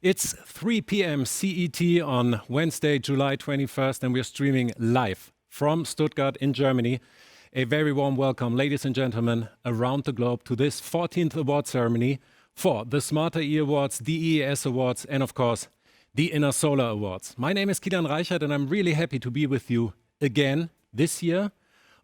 It's 3 p.m. CET on Wednesday, July 21st, and we're streaming live from Stuttgart in Germany. A very warm welcome, ladies and gentlemen, around the globe to this 14th award ceremony for the Smarter E Awards, the EES Awards, and of course, the Intersolar Awards. My name is Kilian Reichert, and I'm really happy to be with you again this year.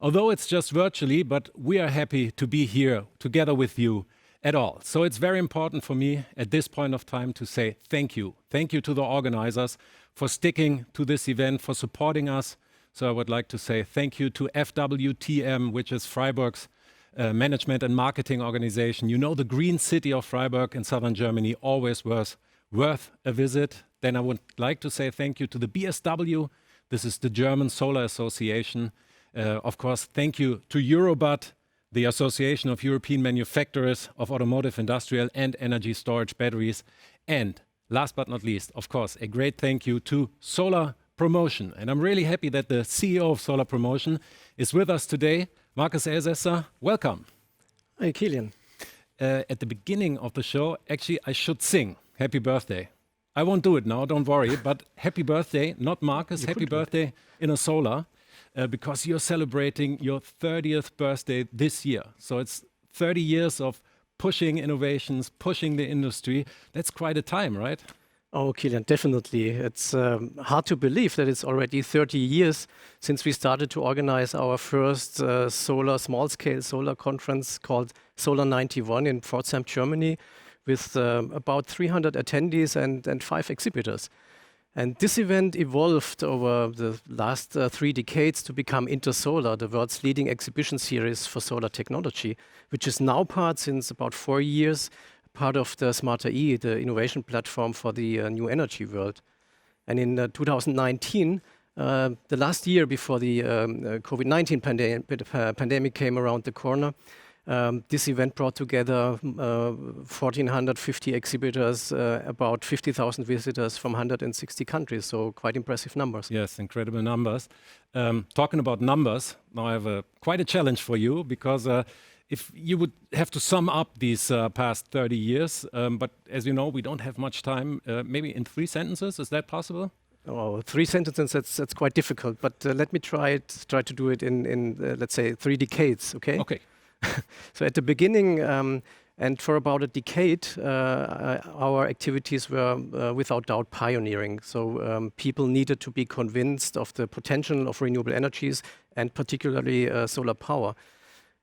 Although it's just virtually, but we are happy to be here together with you at all. So it's very important for me at this point of time to say thank you. Thank you to the organizers for sticking to this event, for supporting us. So I would like to say thank you to FWTM, which is Freiburg's management and marketing organization. You know, the green city of Freiburg in southern Germany always was worth a visit. Then I would like to say thank you to the BSW. This is the German Solar Association. Of course, thank you to Eurobud, the Association of European Manufacturers of Automotive, Industrial and Energy Storage Batteries. And last but not least, of course, a great thank you to Solar Promotion. And I'm really happy that the CEO of Solar Promotion is with us today. Markus Elsässer, welcome. Hi, Kilian. At the beginning of the show, actually, I should sing Happy Birthday. I won't do it now, don't worry, but happy birthday, not Markus, happy birthday Intersolar. Because you're celebrating your 30th birthday this year. So it's 30 years of pushing innovations, pushing the industry. That's quite a time, right? Oh, Kilian, definitely. It's hard to believe that it's already 30 years since we started to organize our first small-scale solar conference called Solar 91 in Pforzheim, Germany, with about 300 attendees and 5 exhibitors. And this event evolved over the last 3 decades to become Intersolar, the world's leading exhibition series for solar technology, which is now since about 4 years, part of the Smarter E, the innovation platform for the new energy world. And in 2019, the last year before the COVID-19 pandemic came around the corner, this event brought together 1,450 exhibitors, about 50,000 visitors from 160 countries, so quite impressive numbers. Yes, incredible numbers. Talking about numbers, now I have quite a challenge for you, because if you would have to sum up these past 30 years, but as you know, we don't have much time, maybe in 3 sentences, is that possible? Oh, 3 sentences, that's quite difficult, but let me try to do it in let's say 3 decades, okay? Okay. So at the beginning, and for about a decade, our activities were without doubt pioneering. So people needed to be convinced of the potential of renewable energies and particularly solar power.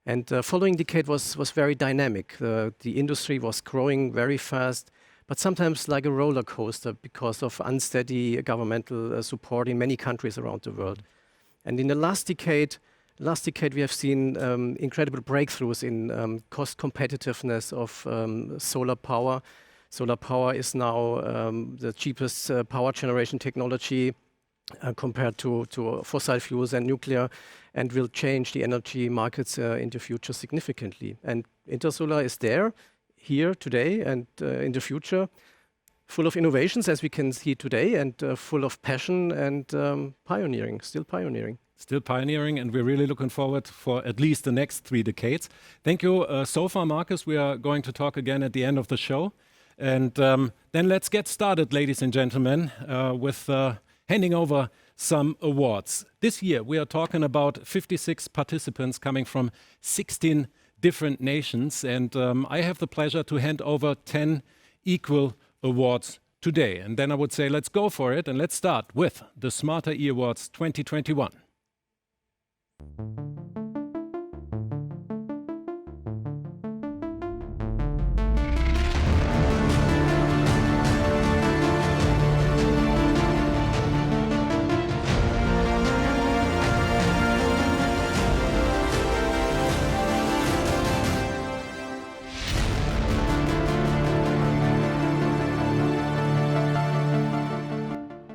And the following decade was very dynamic. The industry was growing very fast, but sometimes like a roller coaster because of unsteady governmental support in many countries around the world. And in the last decade, we have seen incredible breakthroughs in cost competitiveness of solar power. Solar power is now the cheapest power generation technology compared to fossil fuels and nuclear, and will change the energy markets in the future significantly. And Intersolar is here today and in the future, full of innovations, as we can see today, and full of passion and still pioneering. Still pioneering, and we're really looking forward for at least the next 3 decades. Thank you so far, Markus. We are going to talk again at the end of the show. And then let's get started, ladies and gentlemen, with handing over some awards. This year, we are talking about 56 participants coming from 16 different nations. And I have the pleasure to hand over 10 equal awards today. And then I would say, let's go for it. And let's start with the Smarter E Awards 2021.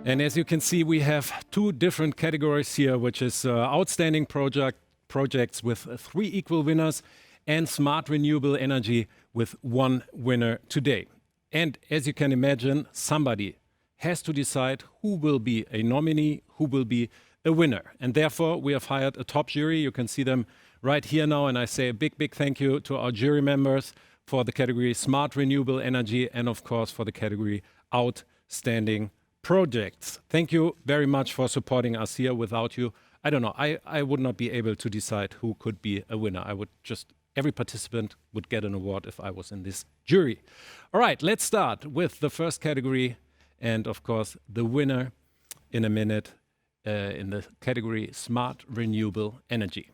And as you can see, we have 2 different categories here, which is outstanding projects with 3 equal winners, and Smart Renewable Energy with 1 winner today. And as you can imagine, somebody has to decide who will be a nominee, who will be a winner. And therefore, we have hired a top jury. You can see them right here now. And I say a big, big thank you to our jury members for the category Smart Renewable Energy and, of course, for the category outstanding projects. Thank you very much for supporting us here. Without you, I don't know, I would not be able to decide who could be a winner. Every participant would get an award if I was in this jury. All right, let's start with the first category, and of course, the winner in a minute in the category Smart Renewable Energy.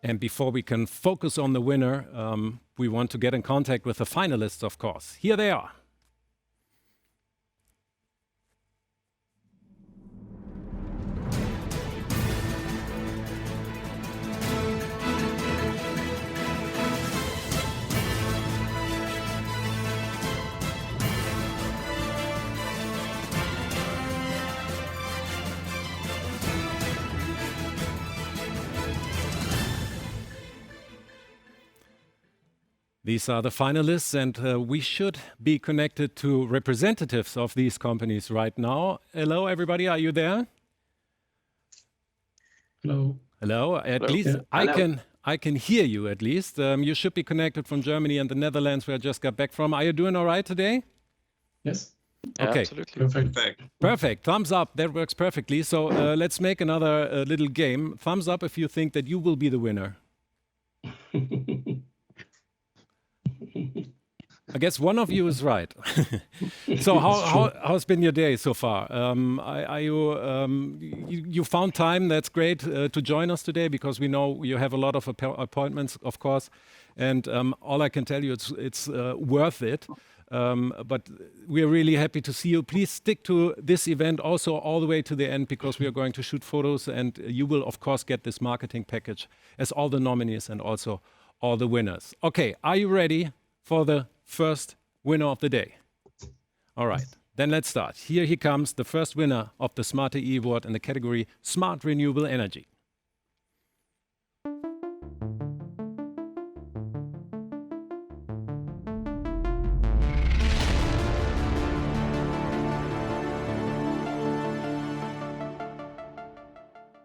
And before we can focus on the winner, we want to get in contact with the finalists, of course. Here they are. These are the finalists, and we should be connected to representatives of these companies right now. Hello, everybody. Are you there? Hello. Hello. At least yeah. I can hear you. At least you should be connected from Germany and the Netherlands, where I just got back from. Are you doing all right today? Yes. Okay. Yeah, absolutely. Perfect. Thumbs up. That works perfectly. So let's make another little game. Thumbs up if you think that you will be the winner. I guess one of you is right. So how's been your day so far? You found time? That's great to join us today, because we know you have a lot of appointments, of course. And all I can tell you, it's worth it. But we're really happy to see you. Please stick to this event also all the way to the end, because we are going to shoot photos, and you will, of course, get this marketing package as all the nominees and also all the winners. Okay, are you ready for the first winner of the day? All right, then let's start. Here he comes, the first winner of the Smart AE Award in the category Smart Renewable Energy.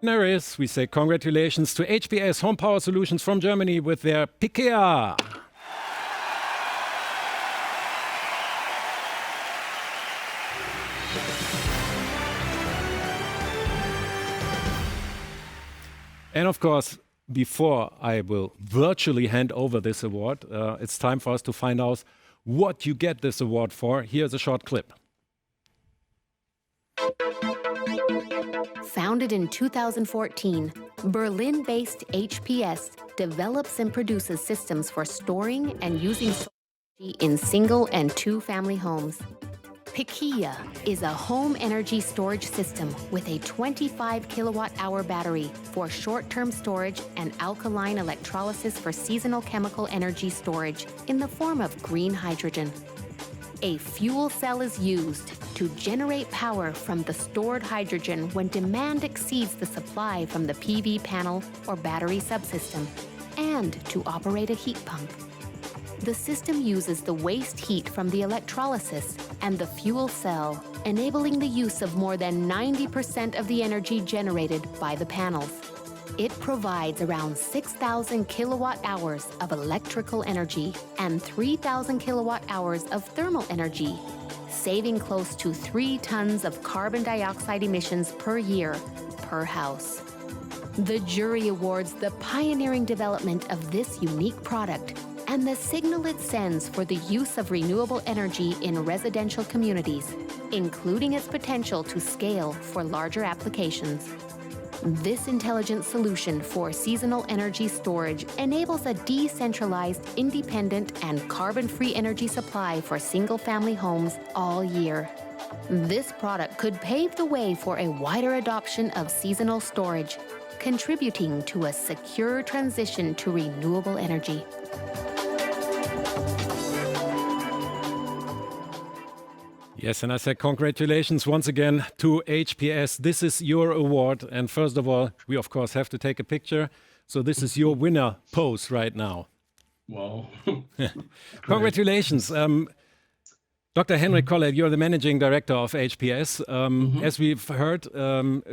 There is, we say congratulations to HPS Home Power Solutions from Germany with their PIKEA. And of course, before I will virtually hand over this award, it's time for us to find out what you get this award for. Here's a short clip. Founded in 2014, Berlin-based HPS develops and produces systems for storing and using solar energy in single and two-family homes. PIKEA is a home energy storage system with a 25 kilowatt-hour battery for short-term storage and alkaline electrolysis for seasonal chemical energy storage in the form of green hydrogen. A fuel cell is used to generate power from the stored hydrogen when demand exceeds the supply from the PV panel or battery subsystem, and to operate a heat pump. The system uses the waste heat from the electrolysis and the fuel cell, enabling the use of more than 90% of the energy generated by the panels. It provides around 6,000 kilowatt hours of electrical energy and 3,000 kilowatt hours of thermal energy, saving close to 3 tons of carbon dioxide emissions per year per house. The jury awards the pioneering development of this unique product and the signal it sends for the use of renewable energy in residential communities, including its potential to scale for larger applications. This intelligent solution for seasonal energy storage enables a decentralized, independent, and carbon-free energy supply for single-family homes all year. This product could pave the way for a wider adoption of seasonal storage, contributing to a secure transition to renewable energy. Yes, and I say congratulations once again to HPS. This is your award. And first of all, we of course have to take a picture. So this is your winner pose right now. Wow. Congratulations. Dr. Henrik Kollert, you're the managing director of HPS. As we've heard,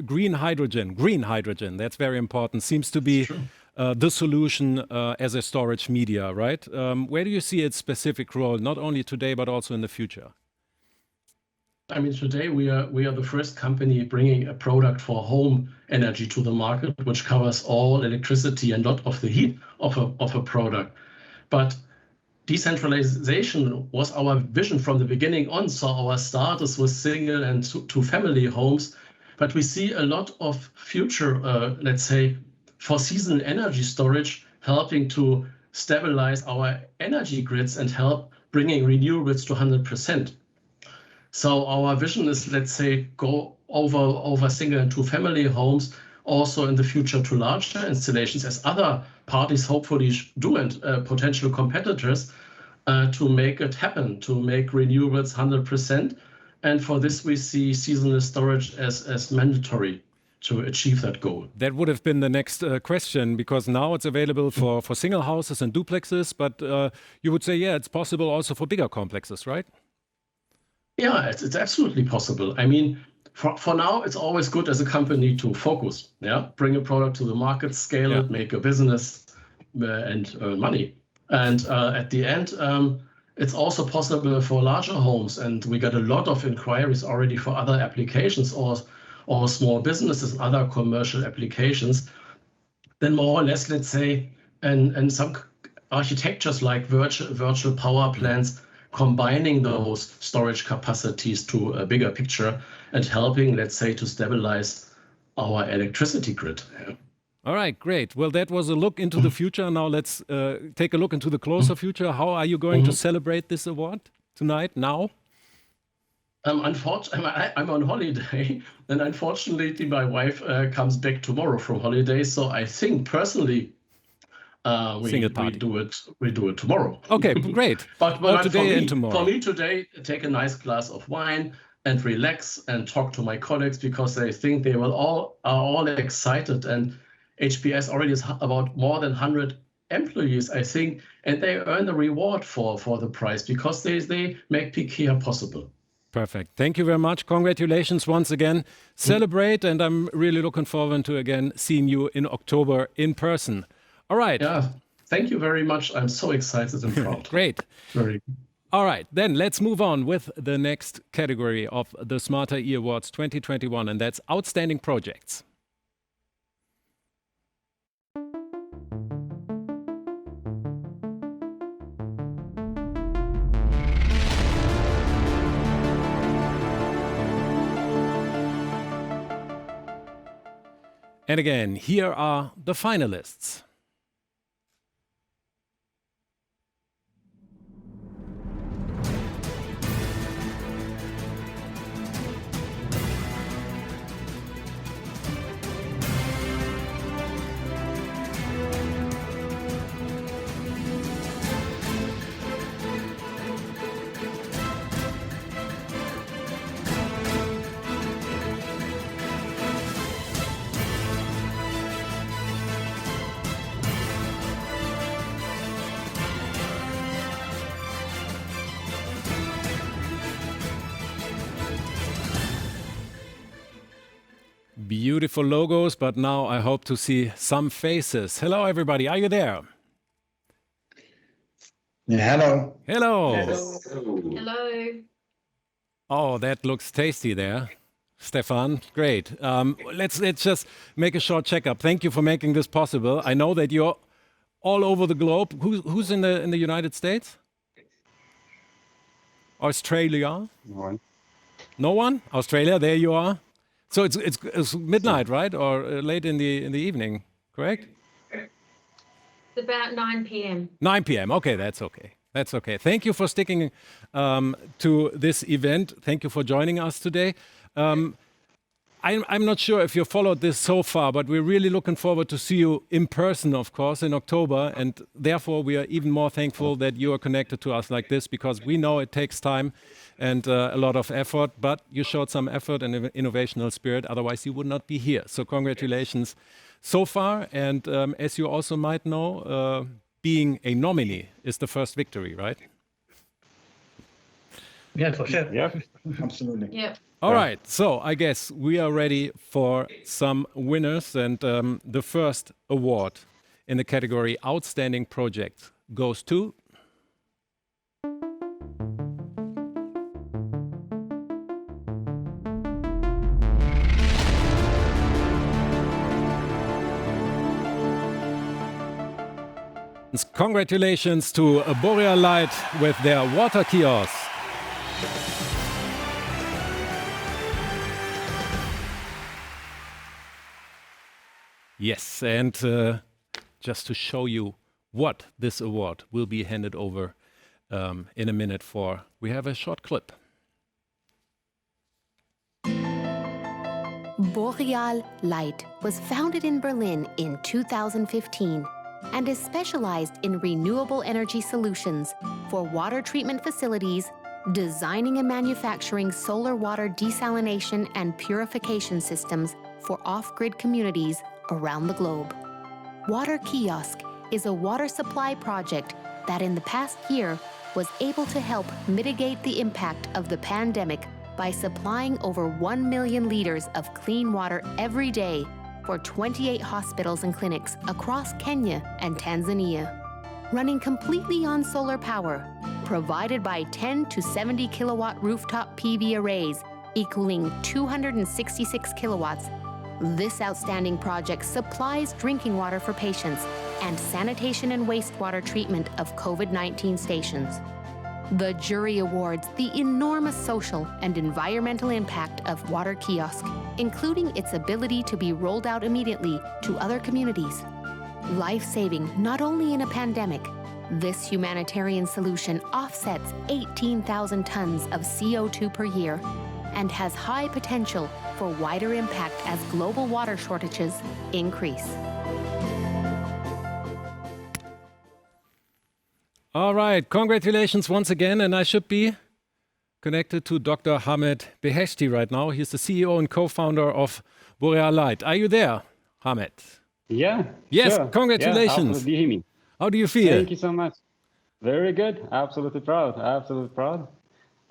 green hydrogen, that's very important, seems to be the solution as a storage media, right? Where do you see its specific role, not only today, but also in the future? I mean, today we are the first company bringing a product for home energy to the market, which covers all electricity and not of the heat of a product. But decentralization was our vision from the beginning on. So our start is with single and two family homes, but we see a lot of future, let's say, for seasonal energy storage, helping to stabilize our energy grids and help bringing renewables to 100%. So our vision is, let's say, go over single and two family homes, also in the future to larger installations, as other parties hopefully do, and potential competitors, to make it happen, to make renewables 100%. And for this, we see seasonal storage as mandatory to achieve that goal. That would have been the next question, because now it's available for single houses and duplexes, but you would say, yeah, it's possible also for bigger complexes, right? Yeah, it's absolutely possible. I mean, for now, it's always good as a company to focus, bring a product to the market, scale it, make a business, and earn money. And at the end, it's also possible for larger homes. And we got a lot of inquiries already for other applications or small businesses and other commercial applications. Then more or less, let's say, and some architectures like virtual power plants, combining those storage capacities to a bigger picture and helping, let's say, to stabilize our electricity grid. All right, great. Well, that was a look into the future. Now let's take a look into the closer future. How are you going to celebrate this award tonight, now? Unfortunately, I'm on holiday, and unfortunately, my wife comes back tomorrow from holiday. So I think personally, we do it tomorrow. Okay, great. but today and tomorrow. For me today, take a nice glass of wine and relax and talk to my colleagues, because I think they are all excited, and HPS already is about more than 100 employees, I think, and they earn a reward for the prize because they make peak here possible. Perfect. Thank you very much. Congratulations once again. Celebrate, and I'm really looking forward to again seeing you in October in person. All right. Yeah. Thank you very much. I'm so excited and proud. Great. Very good. All right. Then let's move on with the next category of the Smarter E Awards 2021, and that's Outstanding Projects. And again, here are the finalists. Beautiful logos, but now I hope to see some faces. Hello, everybody. Are you there? Yeah, hello. Hello. Hello. Oh, that looks tasty there. Stefan, great. Let's just make a short checkup. Thank you for making this possible. I know that you're all over the globe. Who's in the United States? Australia? No one. No one? Australia, there you are. So it's midnight, right? Or late in the evening, correct? It's about 9 p.m. 9 p.m. Okay, that's okay. That's okay. Thank you for sticking to this event. Thank you for joining us today. I'm not sure if you followed this so far, but we're really looking forward to see you in person, of course, in October. And therefore, we are even more thankful that you are connected to us like this, because we know it takes time and a lot of effort, but you showed some effort and innovational spirit. Otherwise, you would not be here. So congratulations so far. And as you also might know, being a nominee is the first victory, right? Yeah, for sure. Yeah, absolutely. Yep. All right, so I guess we are ready for some winners, and the first award in the category Outstanding Project goes to congratulations to Boreal Light with their water kiosk. Yes, and just to show you what this award will be handed over in a minute for, we have a short clip. Boreal Light was founded in Berlin in 2015 and is specialized in renewable energy solutions for water treatment facilities, designing and manufacturing solar water desalination and purification systems for off-grid communities around the globe. Water Kiosk is a water supply project that in the past year was able to help mitigate the impact of the pandemic by supplying over 1 million liters of clean water every day for 28 hospitals and clinics across Kenya and Tanzania. Running completely on solar power, provided by 10 to 70 kilowatt rooftop PV arrays equaling 266 kilowatts, this outstanding project supplies drinking water for patients and sanitation and wastewater treatment of COVID-19 stations. The jury awards the enormous social and environmental impact of Water Kiosk, including its ability to be rolled out immediately to other communities. Life-saving not only in a pandemic, this humanitarian solution offsets 18,000 tons of CO2 per year and has high potential for wider impact as global water shortages increase. All right, congratulations once again, and I should be connected to Dr. Hamed Beheshti right now. He's the CEO and co-founder of Boreal Light. Are you there, Hamed? Yeah. Yes, sure. congratulations. Yeah, absolutely. How do you feel? Thank you so much. Very good. Absolutely proud. Absolutely proud.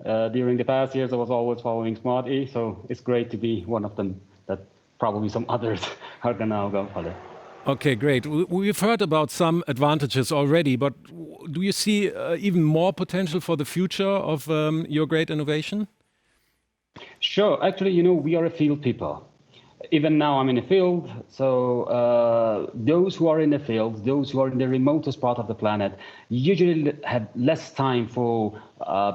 During the past years, I was always following Smart E, so it's great to be one of them that probably some others are going to go for that. Okay, great. We've heard about some advantages already, but do you see even more potential for the future of your great innovation? Sure. Actually, we are a field people. Even now I'm in the field, so those who are in the field, those who are in the remotest part of the planet, usually have less time for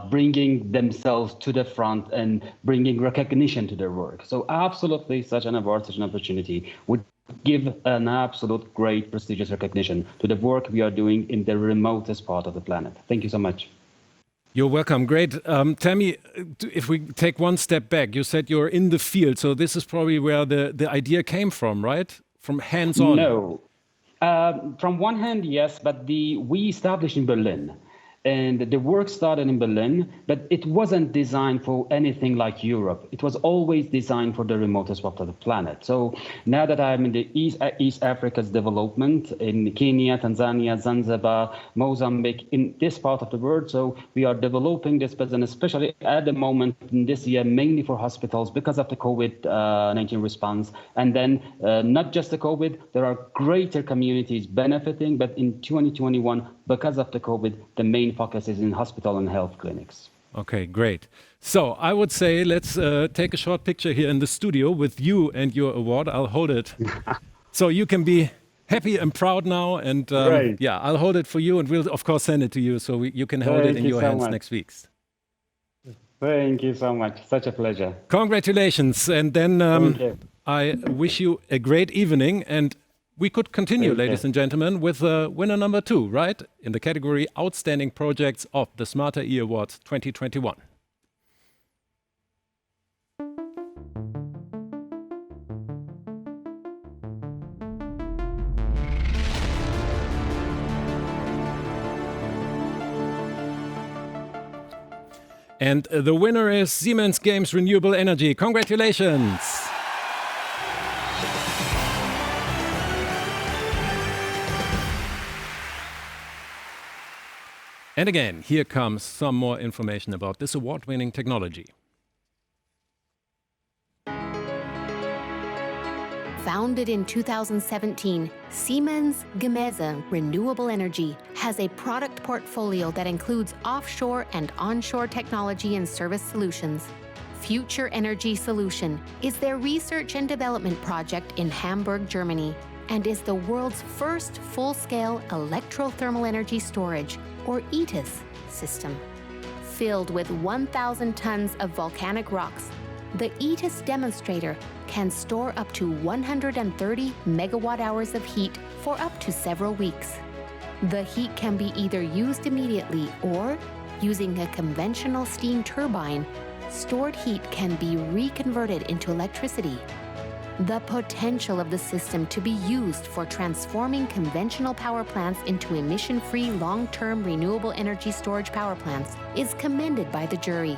bringing themselves to the front and bringing recognition to their work. So absolutely such an award, such an opportunity would give an absolute great prestigious recognition to the work we are doing in the remotest part of the planet. Thank you so much. You're welcome. Great. Tell me, if we take one step back, you said you're in the field, so this is probably where the idea came from, right? From hands-on. No. From one hand, yes, but we established in Berlin. And the work started in Berlin, but it wasn't designed for anything like Europe. It was always designed for the remotest part of the planet. So now that I'm in the East Africa's development, in Kenya, Tanzania, Zanzibar, Mozambique, in this part of the world, so we are developing this business, especially at the moment in this year, mainly for hospitals because of the COVID-19 response. And then not just the COVID, there are greater communities benefiting, but in 2021, because of the COVID, the main focus is in hospital and health clinics. Okay, great. So I would say let's take a short picture here in the studio with you and your award. I'll hold it. So you can be happy and proud now. And yeah, I'll hold it for you and we'll of course send it to you so you can hold it in your hands next week. Thank you so much. Such a pleasure. Congratulations. And then I wish you a great evening. And we could continue, ladies and gentlemen, with winner number 2, right? In the category Outstanding Projects of the Smarter E Awards 2021. And the winner is Siemens Gamesa Renewable Energy. Congratulations. And again, here comes some more information about this award-winning technology. Founded in 2017, Siemens Gamesa Renewable Energy has a product portfolio that includes offshore and onshore technology and service solutions. Future Energy Solution is their research and development project in Hamburg, Germany, and is the world's first full-scale electrothermal energy storage, or ETIS, system. Filled with 1,000 tons of volcanic rocks, the ETIS demonstrator can store up to 130 megawatt-hours of heat for up to several weeks. The heat can be either used immediately or, using a conventional steam turbine, stored heat can be reconverted into electricity. The potential of the system to be used for transforming conventional power plants into emission-free long-term renewable energy storage power plants is commended by the jury.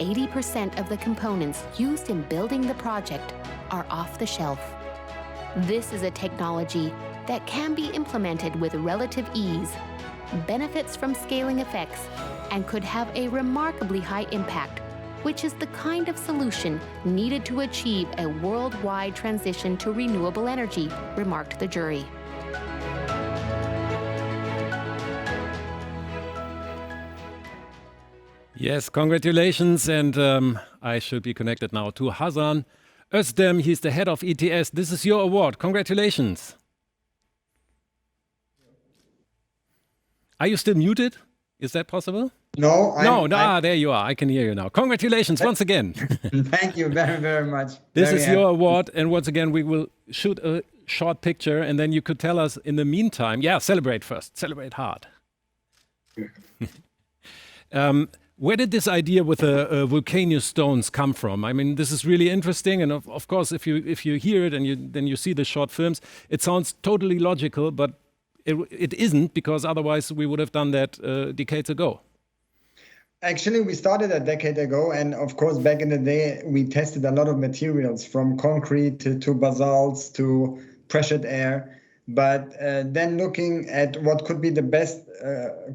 80% of the components used in building the project are off the shelf. This is a technology that can be implemented with relative ease, benefits from scaling effects, and could have a remarkably high impact, which is the kind of solution needed to achieve a worldwide transition to renewable energy, remarked the jury. Yes, congratulations. And I should be connected now to Hasan Özdem. He's the head of ETS. This is your award. Congratulations. Are you still muted? Is that possible? No. There you are. I can hear you now. Congratulations once again. Thank you very, very much. This Very is your award. And once again, we will shoot a short picture. And then you could tell us in the meantime, celebrate first. Celebrate hard. Where did this idea with the volcano stones come from? I mean, this is really interesting. And of course, if you hear it and then you see the short films, it sounds totally logical, but it isn't, because otherwise we would have done that decades ago. Actually, we started a decade ago, and of course, back in the day, we tested a lot of materials, from concrete to basalts to pressured air. But then looking at what could be the best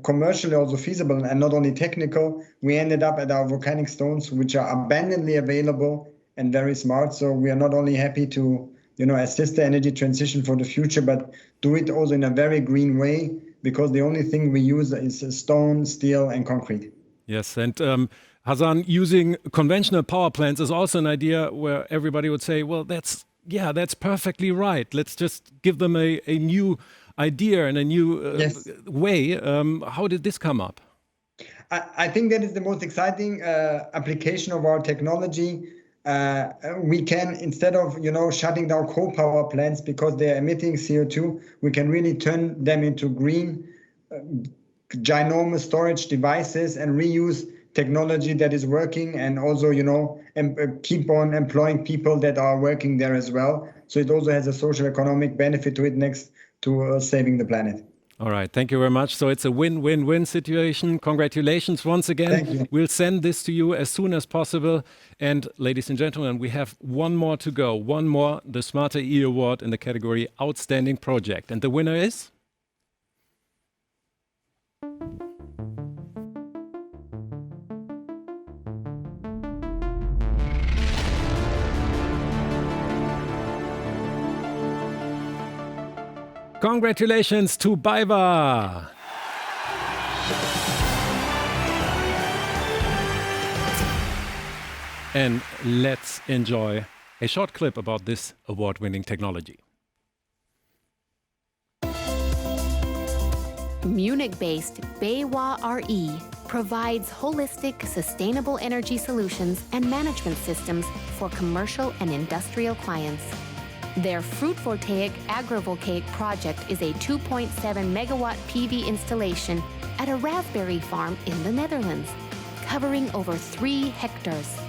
commercially also feasible and not only technical, we ended up at our volcanic stones, which are abundantly available and very smart. So we are not only happy to assist the energy transition for the future, but do it also in a very green way, because the only thing we use is stone, steel, and concrete. Yes, and Hasan, using conventional power plants is also an idea where everybody would say, well, that's perfectly right. Let's just give them a new idea and a new way. How did this come up? I think that is the most exciting application of our technology. We can, instead of shutting down coal power plants because they are emitting CO2, we can really turn them into green, ginormous storage devices and reuse technology that is working, and also keep on employing people that are working there as well. So it also has a social economic benefit to it, next to saving the planet. All right, thank you very much. So it's a win-win-win situation. Congratulations once again. Thank you. We'll send this to you as soon as possible. And ladies and gentlemen, we have one more to go. One more, the Smarter E Award in the category Outstanding Project. And the winner is? Congratulations to BayWa. And let's enjoy a short clip about this award-winning technology. Munich-based BayWa RE provides holistic, sustainable energy solutions and management systems for commercial and industrial clients. Their photovoltaic agrivoltaic project is a 2.7 megawatt PV installation at a raspberry farm in the Netherlands, covering over 3 hectares.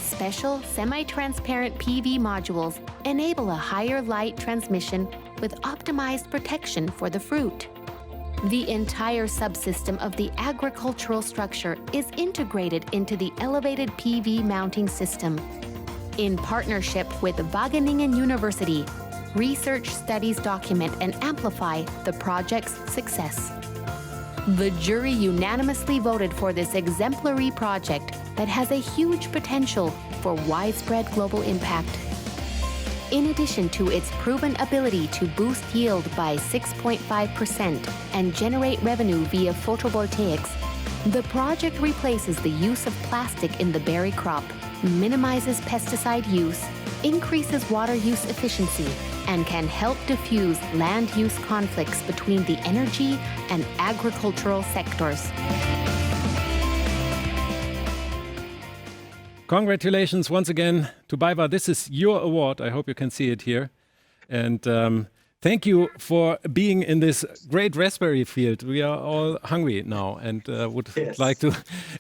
Special semi-transparent PV modules enable a higher light transmission with optimized protection for the fruit. The entire subsystem of the agricultural structure is integrated into the elevated PV mounting system. In partnership with Wageningen University, research studies document and amplify the project's success. The jury unanimously voted for this exemplary project that has a huge potential for widespread global impact. In addition to its proven ability to boost yield by 6.5% and generate revenue via photovoltaics, the project replaces the use of plastic in the berry crop, minimizes pesticide use, increases water use efficiency, and can help diffuse land use conflicts between the energy and agricultural sectors. Congratulations once again to BayWa. This is your award. I hope you can see it here. And thank you for being in this great raspberry field. We are all hungry now and would like to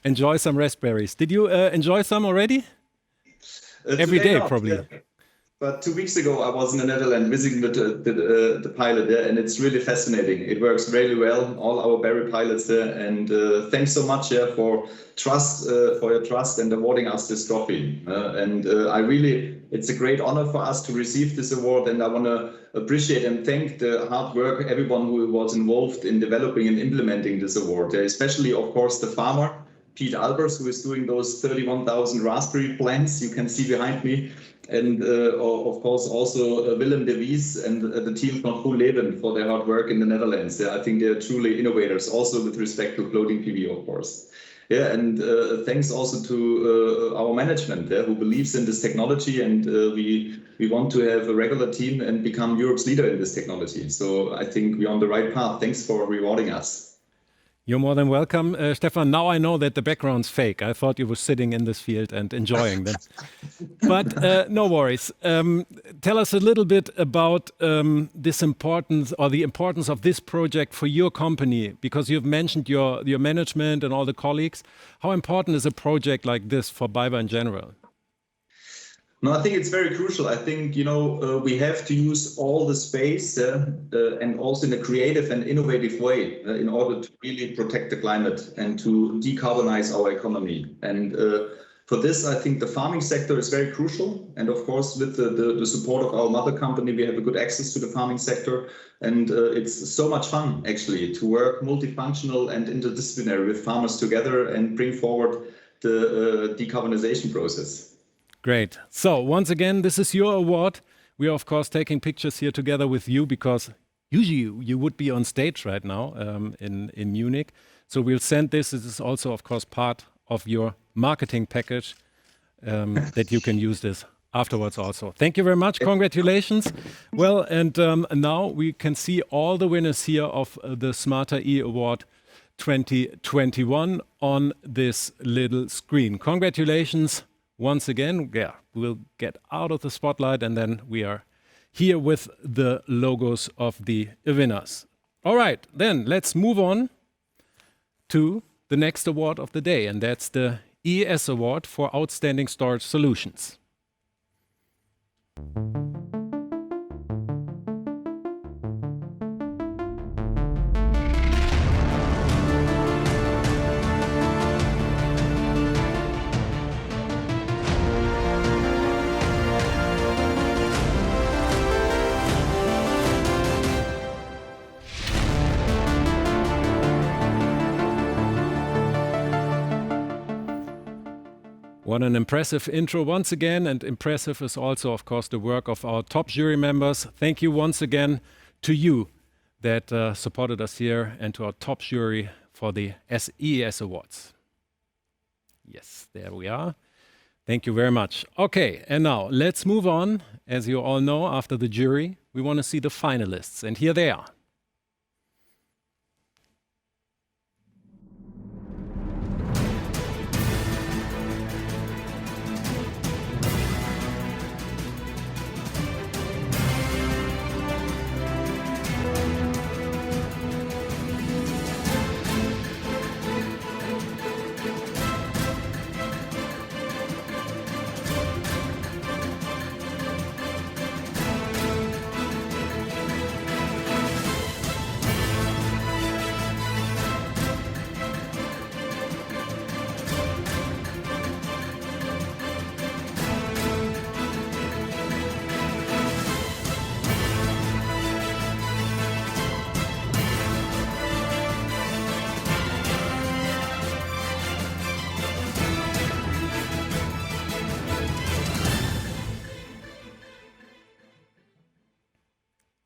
enjoy some raspberries. Did you enjoy some already? Every day, probably. Yeah. But 2 weeks ago, I was in the Netherlands visiting the pilot there, and it's really fascinating. It works really well, all our berry pilots there, and thanks so much for your trust and awarding us this trophy. It's a great honor for us to receive this award, and I want to appreciate and thank the hard work, everyone who was involved in developing and implementing this award, especially, of course, the farmer, Pete Albers, who is doing those 31,000 raspberry plants you can see behind me. And of course, also Willem de Vries and the team from Groen Leven for their hard work in the Netherlands. I think they're truly innovators, also with respect to floating PV, of course. Yeah, and thanks also to our management who believes in this technology, and we want to have a regular team and become Europe's leader in this technology. So I think we're on the right path. Thanks for rewarding us. You're more than welcome, Stefan. Now I know that the background's fake. I thought you were sitting in this field and enjoying them. But no worries. Tell us a little bit about this importance, or the importance of this project for your company, because you've mentioned your management and all the colleagues. How important is a project like this for BayWa in general? No, I think it's very crucial. I think, we have to use all the space and also in a creative and innovative way in order to really protect the climate and to decarbonize our economy. And for this, I think the farming sector is very crucial. And of course, with the support of our mother company, we have a good access to the farming sector. And it's so much fun, actually, to work multifunctional and interdisciplinary with farmers together and bring forward the decarbonization process. Great. So once again, this is your award. We are, of course, taking pictures here together with you because usually you would be on stage right now in Munich. So we'll send this. This is also, of course, part of your marketing package that you can use this afterwards also. Thank you very much. Congratulations. Well, and now we can see all the winners here of the Smarter E Award 2021 on this little screen. Congratulations. Once again, we'll get out of the spotlight and then we are here with the logos of the winners. All right, then let's move on to the next award of the day, and that's the ES Award for Outstanding Storage Solutions. What an impressive intro once again, and impressive is also, of course, the work of our top jury members. Thank you once again to you that supported us here and to our top jury for the SES Awards. Yes, there we are. Thank you very much. Okay, and now let's move on. As you all know, after the jury, we want to see the finalists, and here they are.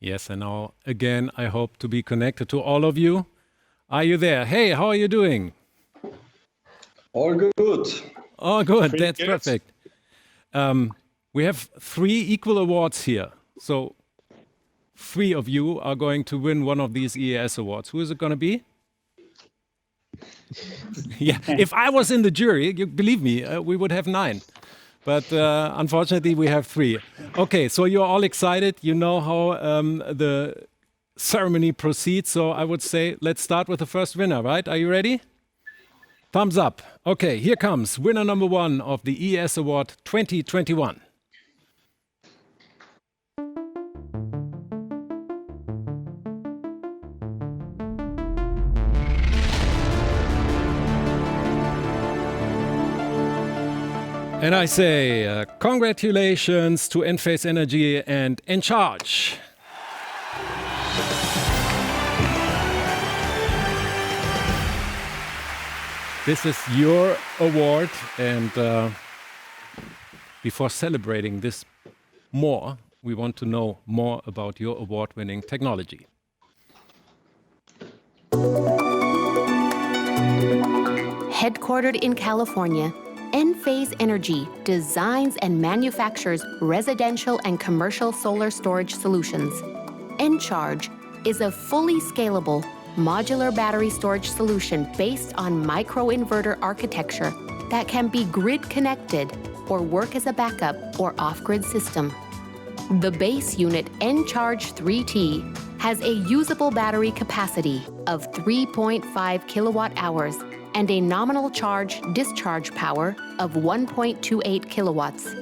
Yes, and now again, I hope to be connected to all of you. Are you there? Hey, how are you doing? All good. Oh, good. Pretty That's good. perfect. We have 3 equal awards here. So 3 of you are going to win one of these EAS awards. Who is it going to be? Yeah, if I was in the jury, you believe me, we would have 9. But unfortunately, we have 3. Okay, so you're all excited. You know how the ceremony proceeds. So I would say let's start with the first winner, right? Are you ready? Thumbs up. Okay, here comes winner number 1 of the EAS Award 2021. And I say congratulations to Enphase Energy and Encharge. This is your award, and before celebrating this more, we want to know more about your award-winning technology. Headquartered in California, Enphase Energy designs and manufactures residential and commercial solar storage solutions. Encharge is a fully scalable, modular battery storage solution based on microinverter architecture that can be grid-connected or work as a backup or off-grid system. The base unit Encharge 3T has a usable battery capacity of 3.5 kilowatt-hours and a nominal charge-discharge power of 1.28 kilowatts.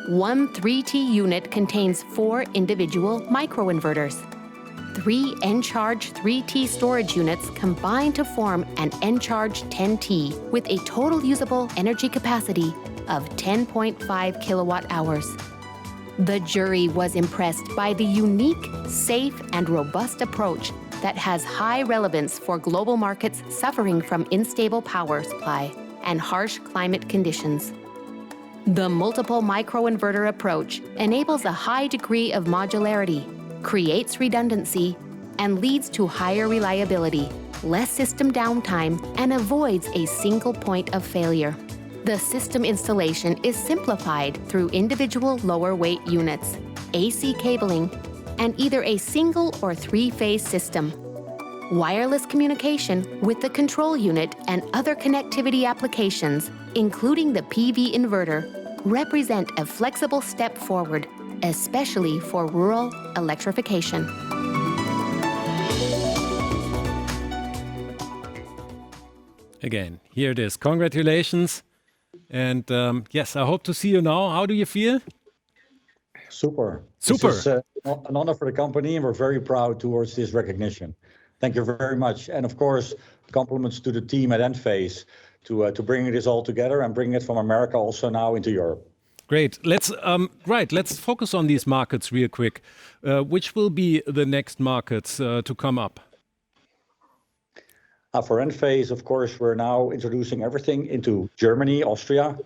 One 3T unit contains 4 individual microinverters. 3 Encharge 3T storage units combine to form an Encharge 10T with a total usable energy capacity of 10.5 kilowatt-hours. The jury was impressed by the unique, safe, and robust approach that has high relevance for global markets suffering from unstable power supply and harsh climate conditions. The multiple microinverter approach enables a high degree of modularity, creates redundancy, and leads to higher reliability, less system downtime, and avoids a single point of failure. The system installation is simplified through individual lower weight units, AC cabling, and either a single or 3-phase system. Wireless communication with the control unit and other connectivity applications, including the PV inverter, represent a flexible step forward, especially for rural electrification. Again, here it is. Congratulations. And yes, I hope to see you now. How do you feel? Super. Super. This is an honor for the company, and we're very proud towards this recognition. Thank you very much. And of course, compliments to the team at Enphase to bring this all together and bring it from America also now into Europe. Great. Let's focus on these markets real quick. Which will be the next markets to come up? For Enphase, of course, we're now introducing everything into Germany, Austria,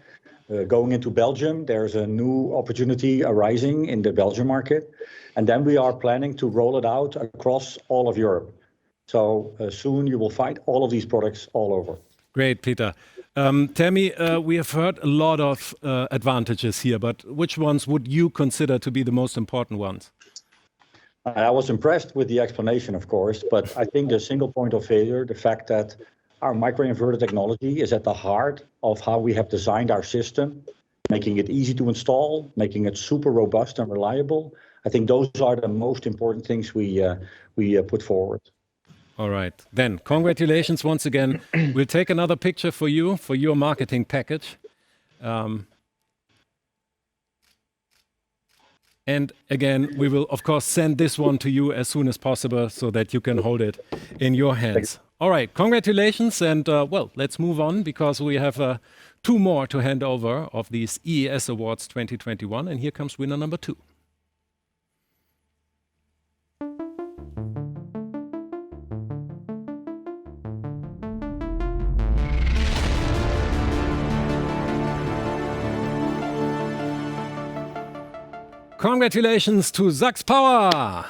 going into Belgium. There's a new opportunity arising in the Belgian market. And then we are planning to roll it out across all of Europe. So soon you will find all of these products all over. Great, Peter. Tell me, we have heard a lot of advantages here, but which ones would you consider to be the most important ones? I was impressed with the explanation, of course, but I think the single point of failure, the fact that our microinverter technology is at the heart of how we have designed our system, making it easy to install, making it super robust and reliable. I think those are the most important things we put forward. All right. Then, congratulations once again. We'll take another picture for you, for your marketing package. And again, we will, of course, send this one to you as soon as possible so that you can hold it in your hands. All right. Congratulations. And, well, let's move on because we have 2 more to hand over of these EAS Awards 2021. And here comes winner number 2. Congratulations to SAX Power!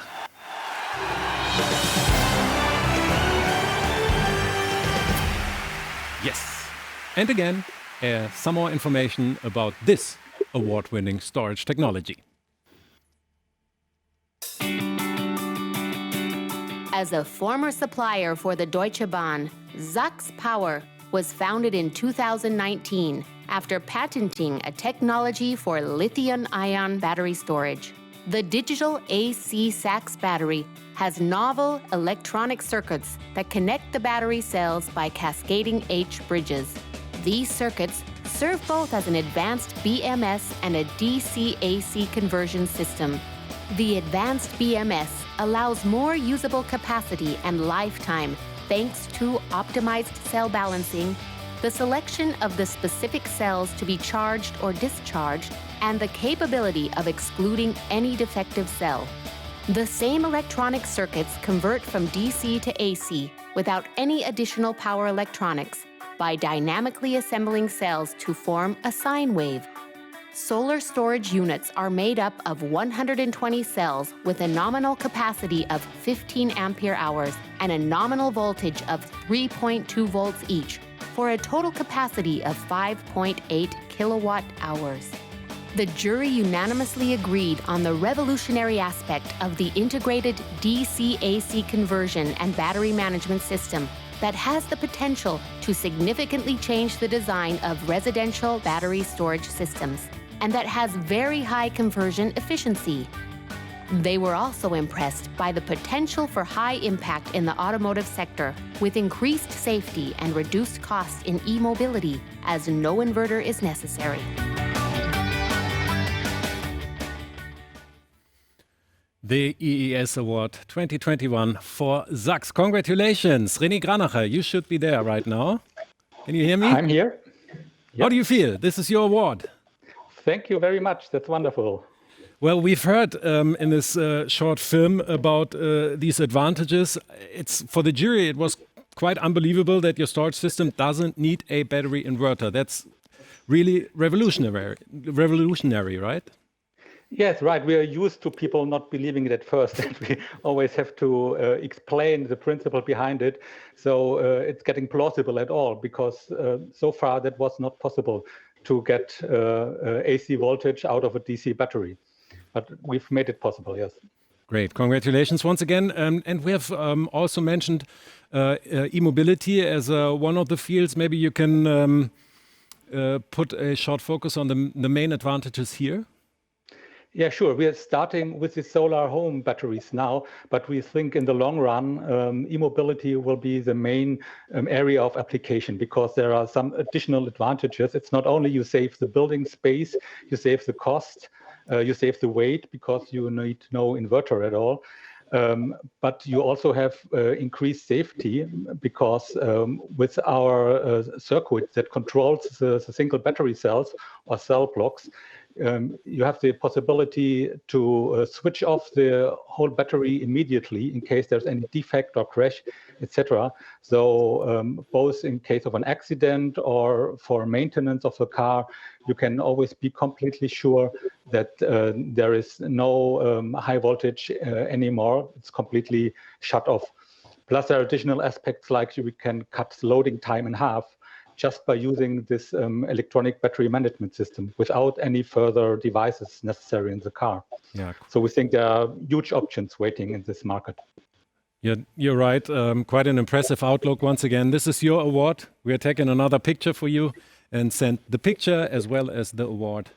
Yes. And again, some more information about this award-winning storage technology. As a former supplier for the Deutsche Bahn, SAX Power was founded in 2019 after patenting a technology for lithium-ion battery storage. The digital AC SAX battery has novel electronic circuits that connect the battery cells by cascading H bridges. These circuits serve both as an advanced BMS and a DC-AC conversion system. The advanced BMS allows more usable capacity and lifetime thanks to optimized cell balancing, the selection of the specific cells to be charged or discharged, and the capability of excluding any defective cell. The same electronic circuits convert from DC to AC without any additional power electronics by dynamically assembling cells to form a sine wave. Solar storage units are made up of 120 cells with a nominal capacity of 15 ampere hours and a nominal voltage of 3.2 volts each, for a total capacity of 5.8 kilowatt hours. The jury unanimously agreed on the revolutionary aspect of the integrated DC-AC conversion and battery management system that has the potential to significantly change the design of residential battery storage systems, and that has very high conversion efficiency. They were also impressed by the potential for high impact in the automotive sector, with increased safety and reduced costs in e-mobility, as no inverter is necessary. The EES Award 2021 for SAX. Congratulations, René Granacher. You should be there right now. Can you hear me? I'm here. How do you feel? This is your award. Thank you very much. That's wonderful. Well, we've heard in this short film about these advantages. It's for the jury, it was quite unbelievable that your storage system doesn't need a battery inverter. That's really revolutionary, right? Yes, right. We are used to people not believing it at first, and we always have to explain the principle behind it. So it's getting plausible at all, because so far that was not possible to get AC voltage out of a DC battery. But we've made it possible, yes. Great. Congratulations once again. And we have also mentioned e-mobility as one of the fields. Maybe you can put a short focus on the main advantages here. Yeah, sure. We are starting with the solar home batteries now, but we think in the long run, e-mobility will be the main area of application, because there are some additional advantages. It's not only you save the building space, you save the cost, you save the weight because you need no inverter at all. But you also have increased safety, because with our circuit that controls the single battery cells or cell blocks, you have the possibility to switch off the whole battery immediately in case there's any defect or crash, etc. So both in case of an accident or for maintenance of the car, you can always be completely sure that there is no high voltage anymore. It's completely shut off. Plus, there are additional aspects like we can cut loading time in half just by using this electronic battery management system without any further devices necessary in the car. Yeah. So we think there are huge options waiting in this market. You're right. Quite an impressive outlook once again. This is your award. We are taking another picture for you and send the picture as well as the award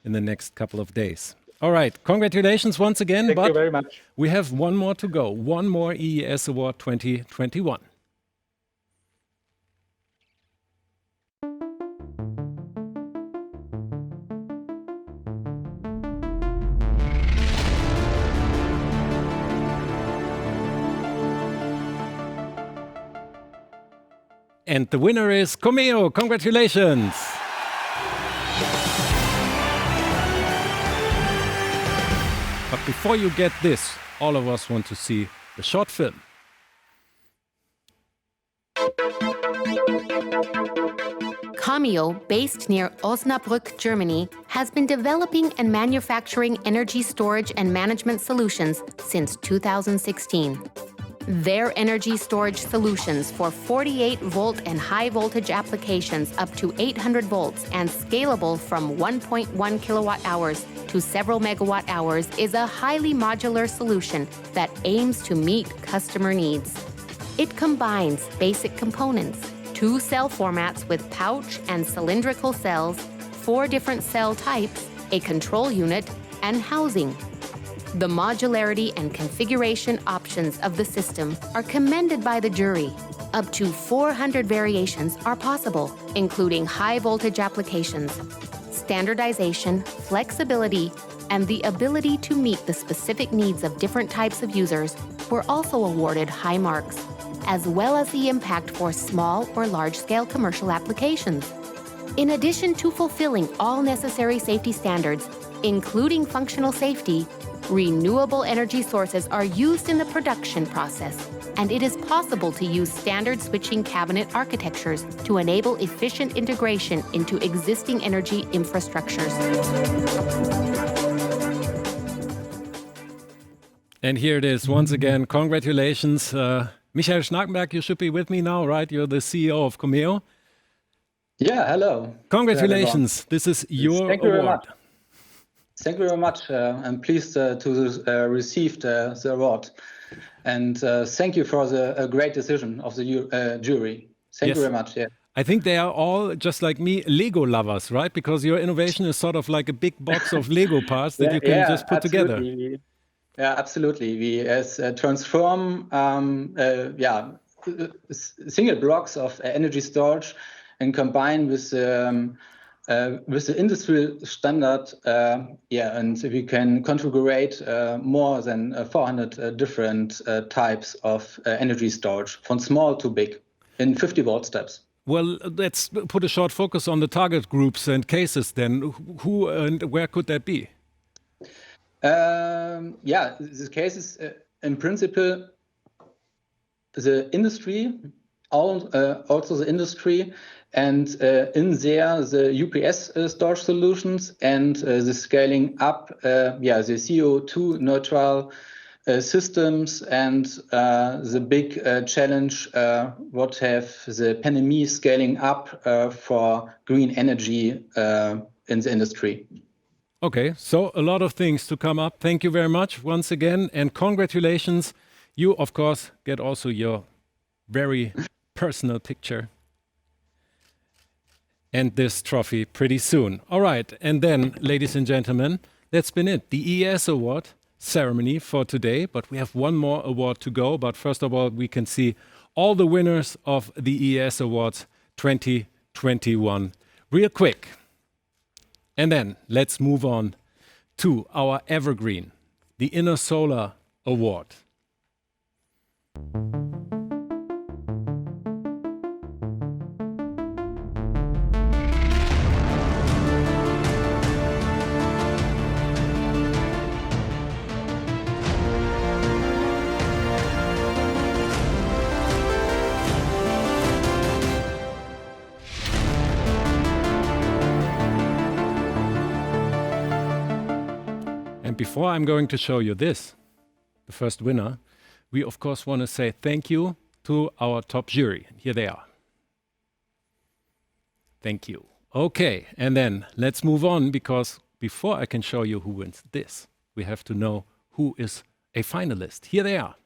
in the next couple of days. All right. Congratulations once again. Thank you very much. We have one more to go. One more EES Award 2021. And the winner is Commeo. Congratulations. But before you get this, all of us want to see the short film. Commeo, based near Osnabrück, Germany, has been developing and manufacturing energy storage and management solutions since 2016. Their energy storage solutions for 48-volt and high-voltage applications up to 800 volts and scalable from 1.1 kilowatt-hours to several megawatt-hours is a highly modular solution that aims to meet customer needs. It combines basic components, 2 cell formats with pouch and cylindrical cells, 4 different cell types, a control unit, and housing. The modularity and configuration options of the system are commended by the jury. Up to 400 variations are possible, including high-voltage applications. Standardization, flexibility, and the ability to meet the specific needs of different types of users were also awarded high marks, as well as the impact for small or large-scale commercial applications. In addition to fulfilling all necessary safety standards, including functional safety, renewable energy sources are used in the production process, and it is possible to use standard switching cabinet architectures to enable efficient integration into existing energy infrastructures. And here it is once again. Congratulations. Michael Schnarkenberg, you should be with me now, right? You're the CEO of Commeo. Yeah, hello. Congratulations. This is your Thank you award. very much. Thank you very much. I'm pleased to receive the award. And thank you for the great decision of the jury. Thank you very much. Yeah. I think they are all, just like me, Lego lovers, right? Because your innovation is sort of like a big box of Lego parts that you can just put together. Yeah, absolutely. We transform single blocks of energy storage and combine with the industrial standard, and we can configure more than 400 different types of energy storage, from small to big, in 50-volt steps. Well, let's put a short focus on the target groups and cases then. Who and where could that be? The cases, in principle, the industry, also the industry, and in there the UPS storage solutions and the scaling up, the CO2 neutral systems, and the big challenge what have the pandemic scaling up for green energy in the industry. Okay, so a lot of things to come up. Thank you very much once again, and congratulations. You, of course, get also your very personal picture and this trophy pretty soon. All right, and then, ladies and gentlemen, that's been it. The EES Award ceremony for today, but we have one more award to go. But first of all, we can see all the winners of the EES Awards 2021 real quick. And then let's move on to our evergreen, the Intersolar Award. Before I'm going to show you this, the first winner, we of course want to say thank you to our top jury. Here they are. Thank you. Okay, and then let's move on, because before I can show you who wins this, we have to know who is a finalist. Here they are.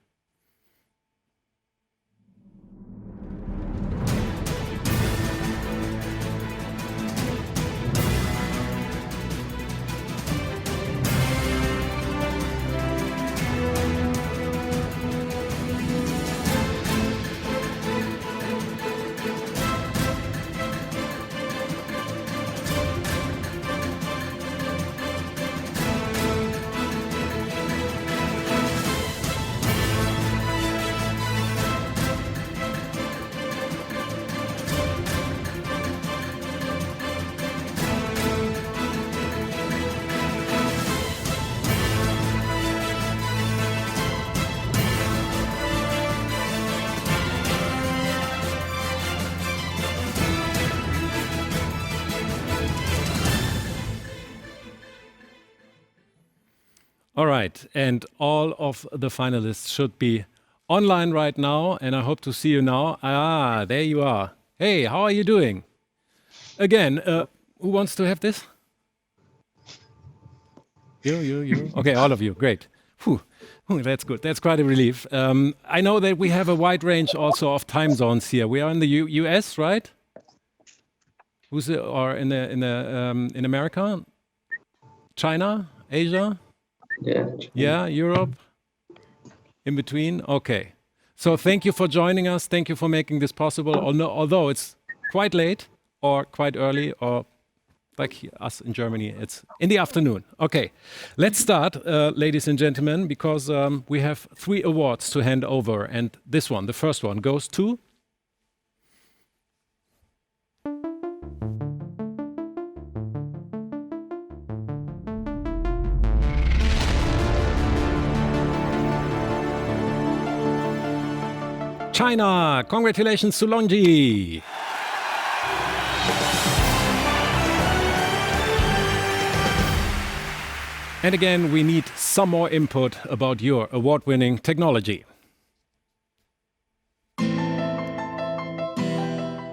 All right, and all of the finalists should be online right now, and I hope to see you now. Ah, there you are. Hey, how are you doing? Again, who wants to have this? You. Okay, all of you. Great. Whew. That's good. That's quite a relief. I know that we have a wide range also of time zones here. We are in the US, right? Or in America? China? Asia? Yeah, Europe? In between? Okay. So thank you for joining us. Thank you for making this possible. Although it's quite late or quite early, or like us in Germany, it's in the afternoon. Okay, let's start, ladies and gentlemen, because we have 3 awards to hand over. And this one, the first one, goes to... China. Congratulations to LONGi. And again, we need some more input about your award-winning technology.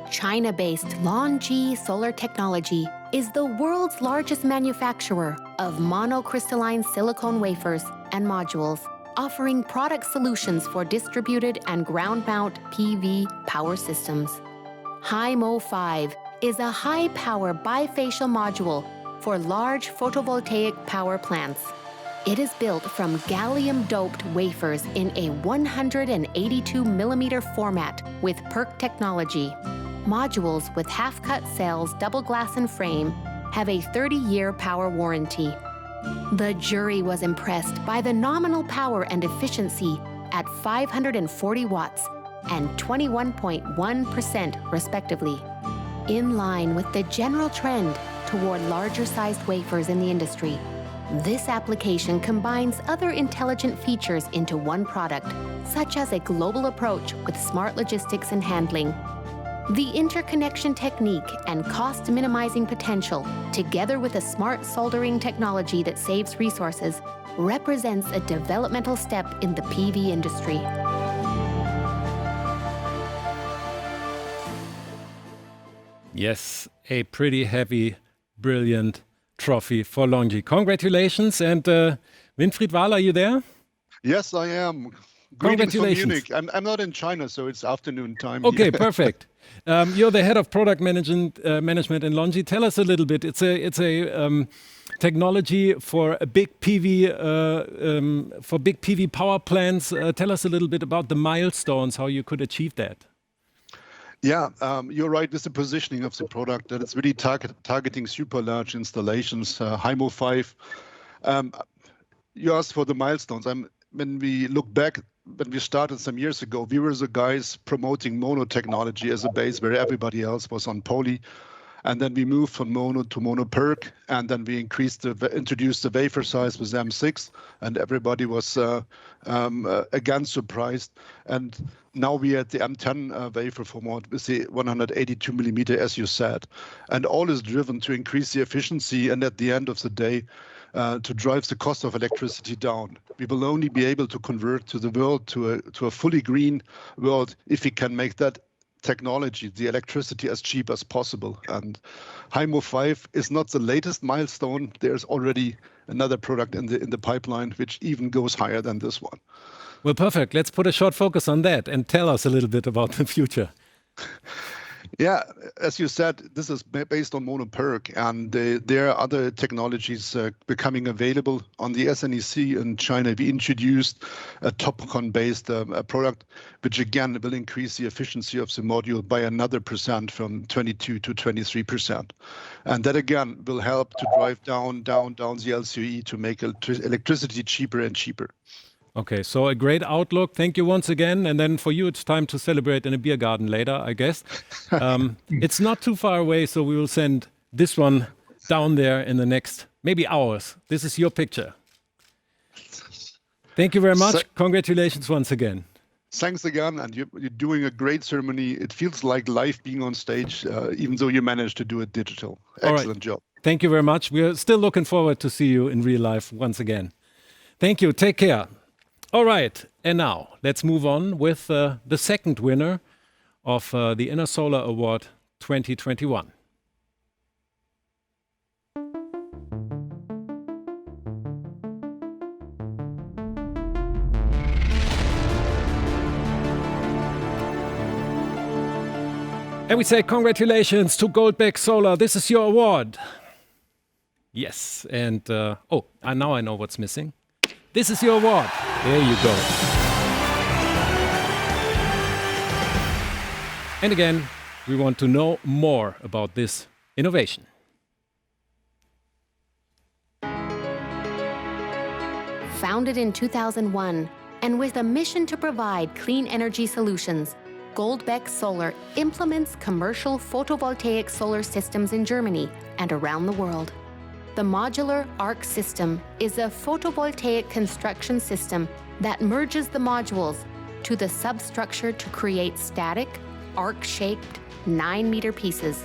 China-based LONGi Solar Technology is the world's largest manufacturer of monocrystalline silicone wafers and modules, offering product solutions for distributed and ground-mount PV power systems. HiMo 5 is a high-power bifacial module for large photovoltaic power plants. It is built from gallium-doped wafers in a 182-millimeter format with PERC technology. Modules with half-cut cells, double glass and frame have a 30-year power warranty. The jury was impressed by the nominal power and efficiency at 540 watts and 21.1% respectively. In line with the general trend toward larger-sized wafers in the industry, this application combines other intelligent features into one product, such as a global approach with smart logistics and handling. The interconnection technique and cost-minimizing potential, together with a smart soldering technology that saves resources, represents a developmental step in the PV industry. Yes, a pretty heavy, brilliant trophy for LONGi. Congratulations. And Winfried Wahl, are you there? Yes, I am. Congratulations. Greetings from Munich. I'm not in China, so it's afternoon time. Okay, here. perfect. You're the head of product management in LONGi. Tell us a little bit. It's a technology for a big PV power plants. Tell us a little bit about the milestones, how you could achieve that. Yeah, you're right with the positioning of the product, that it's really targeting super large installations, HiMo 5. You asked for the milestones. When we look back, when we started some years ago, we were the guys promoting mono technology as a base where everybody else was on poly. And then we moved from mono to mono PERC, and then we introduced the wafer size with M6, and everybody was again surprised. And now we are at the M10 wafer format with the 182 millimeter, as you said. And all is driven to increase the efficiency and at the end of the day, to drive the cost of electricity down. We will only be able to convert to the world to a fully green world if we can make that technology, the electricity, as cheap as possible. And HiMo 5 is not the latest milestone. There's already another product in the pipeline which even goes higher than this one. Well, perfect. Let's put a short focus on that and tell us a little bit about the future. Yeah, as you said, this is based on mono PERC, and there are other technologies becoming available. On the SNEC in China, we introduced a TOPCon-based product, which again will increase the efficiency of the module by another % from 22 to 23%. And that again will help to drive down the LCOE to make electricity cheaper and cheaper. Okay, so a great outlook. Thank you once again. And then for you, it's time to celebrate in a beer garden later, I guess. It's not too far away, so we will send this one down there in the next maybe hours. This is your picture. Thank you very much. Congratulations once again. Thanks again, and you're doing a great ceremony. It feels like live being on stage, even though you managed to do it digital. Excellent job. Thank you very much. We're still looking forward to see you in real life once again. Thank you. Take care. All right, and now let's move on with the second winner of the Intersolar Award 2021. And we say congratulations to Goldbeck Solar. This is your award. Yes, and now I know what's missing. This is your award. There you go. And again, we want to know more about this innovation. Founded in 2001, and with a mission to provide clean energy solutions, Goldbeck Solar implements commercial photovoltaic solar systems in Germany and around the world. The modular ARC system is a photovoltaic construction system that merges the modules to the substructure to create static, arc-shaped 9-meter pieces.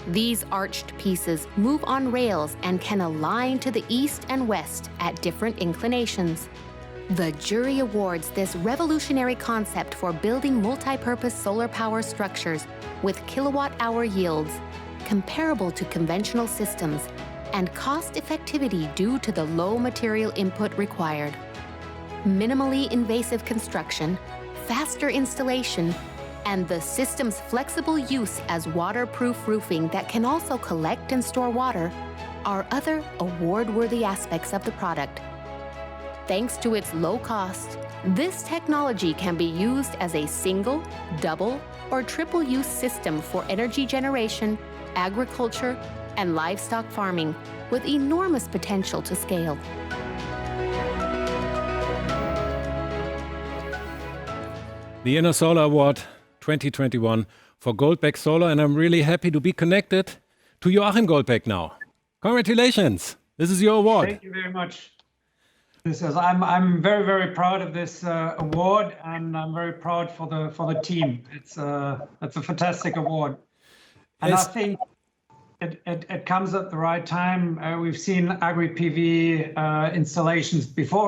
These arched pieces move on rails and can align to the east and west at different inclinations. The jury awards this revolutionary concept for building multi-purpose solar power structures with kilowatt-hour yields comparable to conventional systems and cost effectivity due to the low material input required. Minimally invasive construction, faster installation, and the system's flexible use as waterproof roofing that can also collect and store water are other award-worthy aspects of the product. Thanks to its low cost, this technology can be used as a single, double, or triple-use system for energy generation, agriculture, and livestock farming, with enormous potential to scale. The Intersolar Award 2021 for Goldbeck Solar, and I'm really happy to be connected to Joachim Goldbeck now. Congratulations! This is your award. Thank you very much. I'm very, very proud of this award, and I'm very proud for the team. It's a fantastic award, and I think it comes at the right time. We've seen agri-PV installations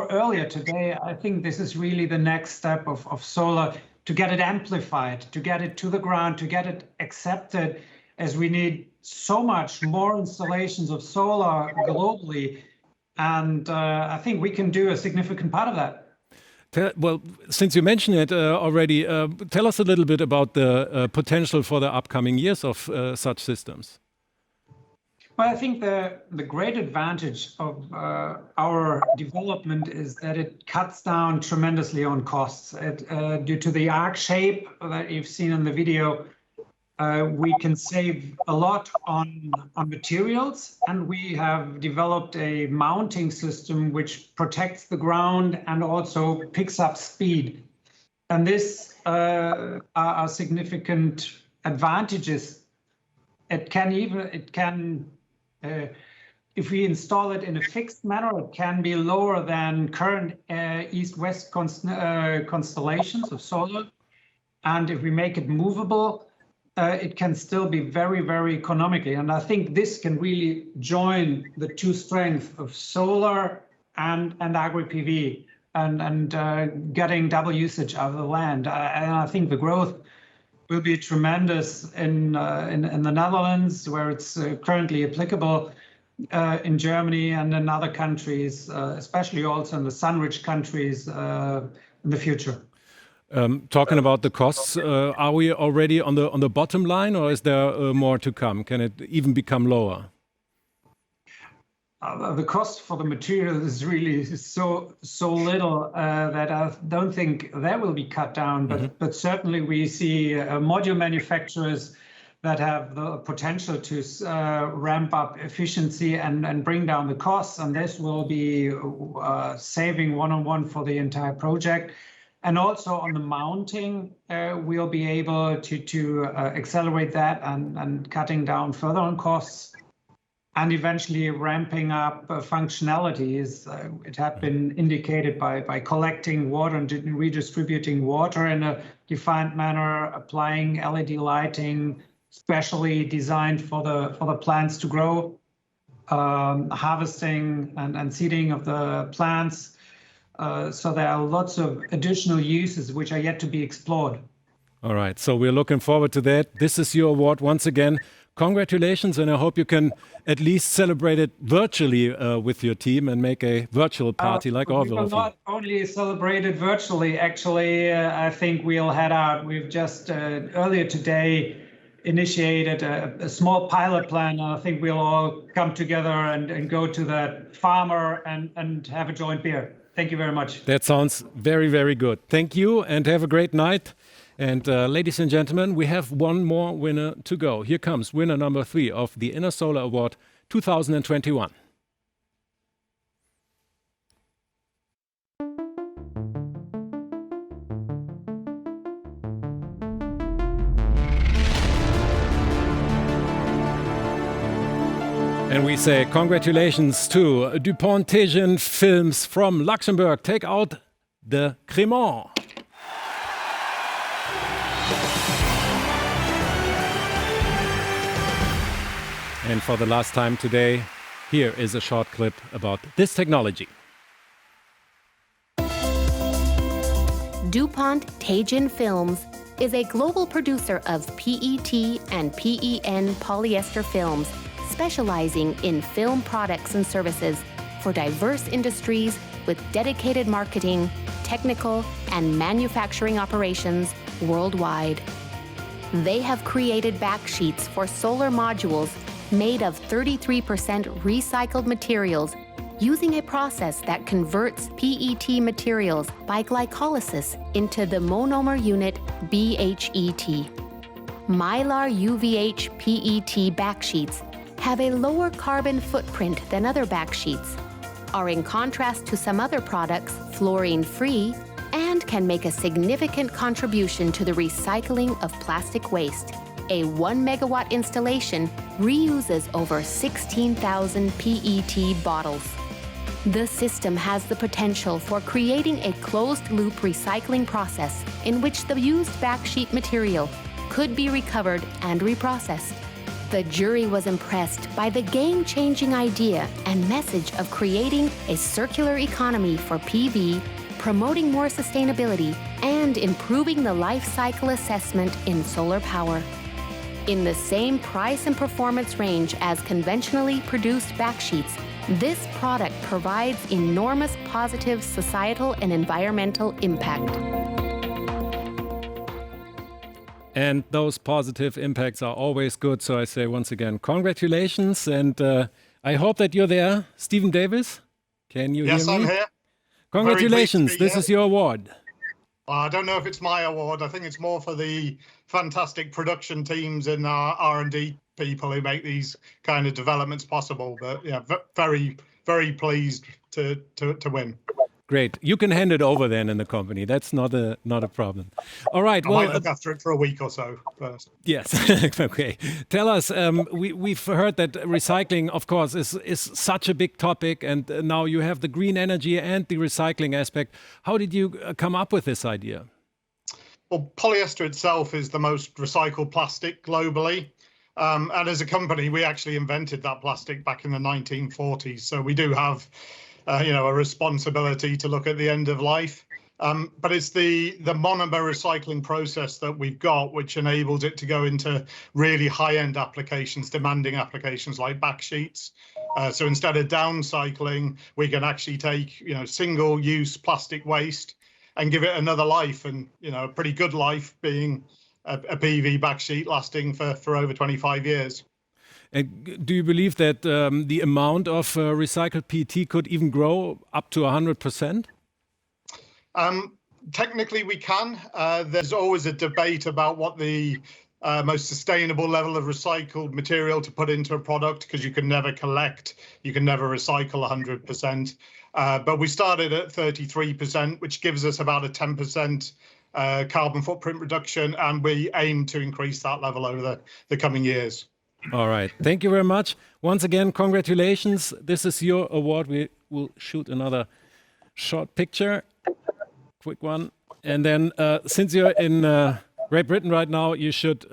earlier today. I think this is really the next step of solar, to get it amplified, to get it to the ground, to get it accepted, as we need so much more installations of solar globally. And I think we can do a significant part of that. Well, since you mentioned it already, tell us a little bit about the potential for the upcoming years of such systems. Well, I think the great advantage of our development is that it cuts down tremendously on costs. Due to the arc shape that you've seen in the video, we can save a lot on materials, and we have developed a mounting system which protects the ground and also picks up speed. And this are significant advantages. If we install it in a fixed manner, it can be lower than current east-west constellations of solar. And if we make it movable, it can still be very, very economically. And I think this can really join the two strengths of solar and agri-PV and getting double usage out of the land. And I think the growth will be tremendous in the Netherlands, where it's currently applicable, in Germany and in other countries, especially also in the sun-rich countries in the future. Talking about the costs, are we already on the bottom line, or is there more to come? Can it even become lower? The cost for the material is really so little that I don't think that will be cut down. But certainly we see module manufacturers that have the potential to ramp up efficiency and bring down the costs, and this will be saving one-on-one for the entire project. And also on the mounting, we'll be able to accelerate that and cutting down further on costs, and eventually ramping up functionalities. It had been indicated by collecting water and redistributing water in a defined manner, applying LED lighting, specially designed for the plants to grow, harvesting and seeding of the plants, So there are lots of additional uses which are yet to be explored. All right, so we're looking forward to that. This is your award once again. Congratulations, and I hope you can at least celebrate it virtually with your team and make a virtual party like all of you. We will not only celebrate it virtually. Actually, I think we'll head out. We've just earlier today initiated a small pilot plan. I think we'll all come together and go to that farmer and have a joint beer. Thank you very much. That sounds very, very good. Thank you, and have a great night. And ladies and gentlemen, we have one more winner to go. Here comes winner number 3 of the Intersolar Award 2021. And we say congratulations to DuPont Teijin Films from Luxembourg. Take out the Crémant. And for the last time today, here is a short clip about this technology. DuPont Teijin Films is a global producer of PET and PEN polyester films, specializing in film products and services for diverse industries with dedicated marketing, technical, and manufacturing operations worldwide. They have created backsheets for solar modules made of 33% recycled materials using a process that converts PET materials by glycolysis into the monomer unit BHET. Mylar UVH PET backsheets have a lower carbon footprint than other backsheets, are in contrast to some other products fluorine-free, and can make a significant contribution to the recycling of plastic waste. A 1 megawatt installation reuses over 16,000 PET bottles. The system has the potential for creating a closed-loop recycling process in which the used backsheet material could be recovered and reprocessed. The jury was impressed by the game-changing idea and message of creating a circular economy for PV, promoting more sustainability, and improving the life cycle assessment in solar power. In the same price and performance range as conventionally produced backsheets, this product provides enormous positive societal and environmental impact. And those positive impacts are always good. So I say once again, congratulations. And I hope that you're there. Stephen Davis, can you hear me? Yes, I'm here. Congratulations. This is your award. I don't know if it's my award. I think it's more for the fantastic production teams and our R&D people who make these kind of developments possible. But yeah, very, very pleased to win. Great. You can hand it over then in the company. That's not a problem. All right. I might look after it for a week or so first. Yes. Okay. Tell us. We've heard that recycling, of course, is such a big topic, and now you have the green energy and the recycling aspect. How did you come up with this idea? Well, polyester itself is the most recycled plastic globally. And as a company, we actually invented that plastic back in the 1940s. So we do have a responsibility to look at the end of life. But it's the monomer recycling process that we've got, which enables it to go into really high-end applications, demanding applications like backsheets. So instead of downcycling, we can actually take, single-use plastic waste and give it another life, and, a pretty good life being a PV backsheet lasting for over 25 years. Do you believe that the amount of recycled PET could even grow up to 100%? Technically, we can. There's always a debate about what the most sustainable level of recycled material to put into a product, because you can never collect, you can never recycle 100%. But we started at 33%, which gives us about a 10% carbon footprint reduction, and we aim to increase that level over the coming years. All right. Thank you very much. Once again, congratulations. This is your award. We will shoot another short picture, quick one. And then since you're in Great Britain right now, you should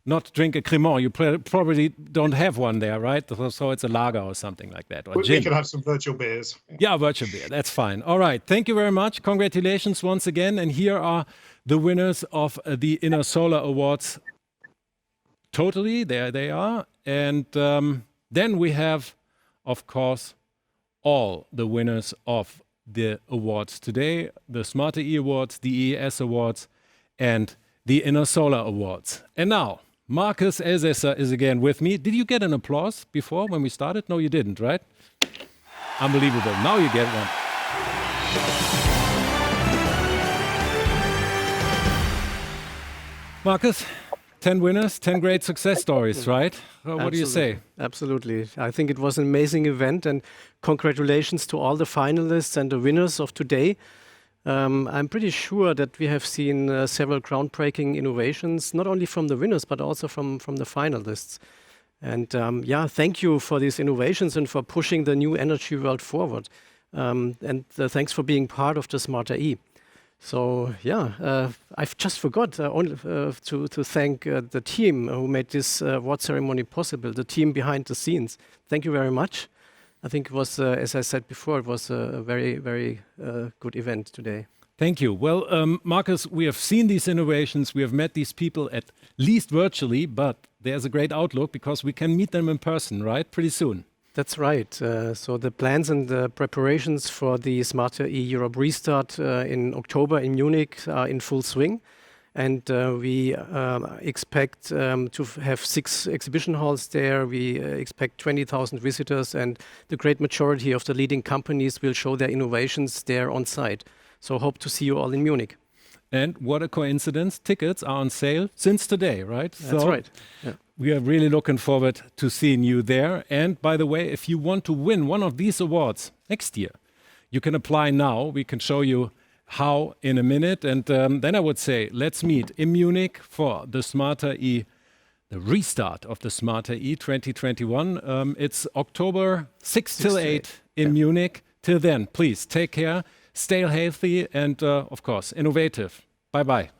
not drink a Cremant. You probably don't have one there, right? So it's a lager or something like that, or gin. We could have some virtual beers. Yeah, virtual beer. That's fine. All right. Thank you very much. Congratulations once again. And here are the winners of the Intersolar Awards. Totally, there they are. And then we have, of course, all the winners of the awards today, the Smarter E Awards, the EES Awards, and the Intersolar Awards. And now, Markus Elsässer is again with me. Did you get an applause before when we started? No, you didn't, right? Unbelievable. Now you get one. Markus, 10 winners, 10 great success stories, right? What do you say? Absolutely. I think it was an amazing event, and congratulations to all the finalists and the winners of today. I'm pretty sure that we have seen several groundbreaking innovations, not only from the winners, but also from the finalists. And yeah, thank you for these innovations and for pushing the new energy world forward. And thanks for being part of the Smarter E. So yeah, I've just forgot to thank the team who made this award ceremony possible, the team behind the scenes. Thank you very much. I think it was, as I said before, it was a very, very good event today. Thank you. Well, Markus, we have seen these innovations. We have met these people at least virtually, but there's a great outlook because we can meet them in person, right? Pretty soon. That's right. So the plans and the preparations for the Smarter E Europe restart in October in Munich are in full swing. And we expect to have 6 exhibition halls there. We expect 20,000 visitors, and the great majority of the leading companies will show their innovations there on site. So hope to see you all in Munich. And what a coincidence, tickets are on sale since today, right? That's right. Yeah. We are really looking forward to seeing you there. And by the way, if you want to win one of these awards next year, you can apply now. We can show you how in a minute. And then I would say, let's meet in Munich for the Smarter E, the restart of the Smarter E 2021. It's October 6 till 8 in Munich. Till then, please take care, stay healthy, and of course, innovative. Bye-bye.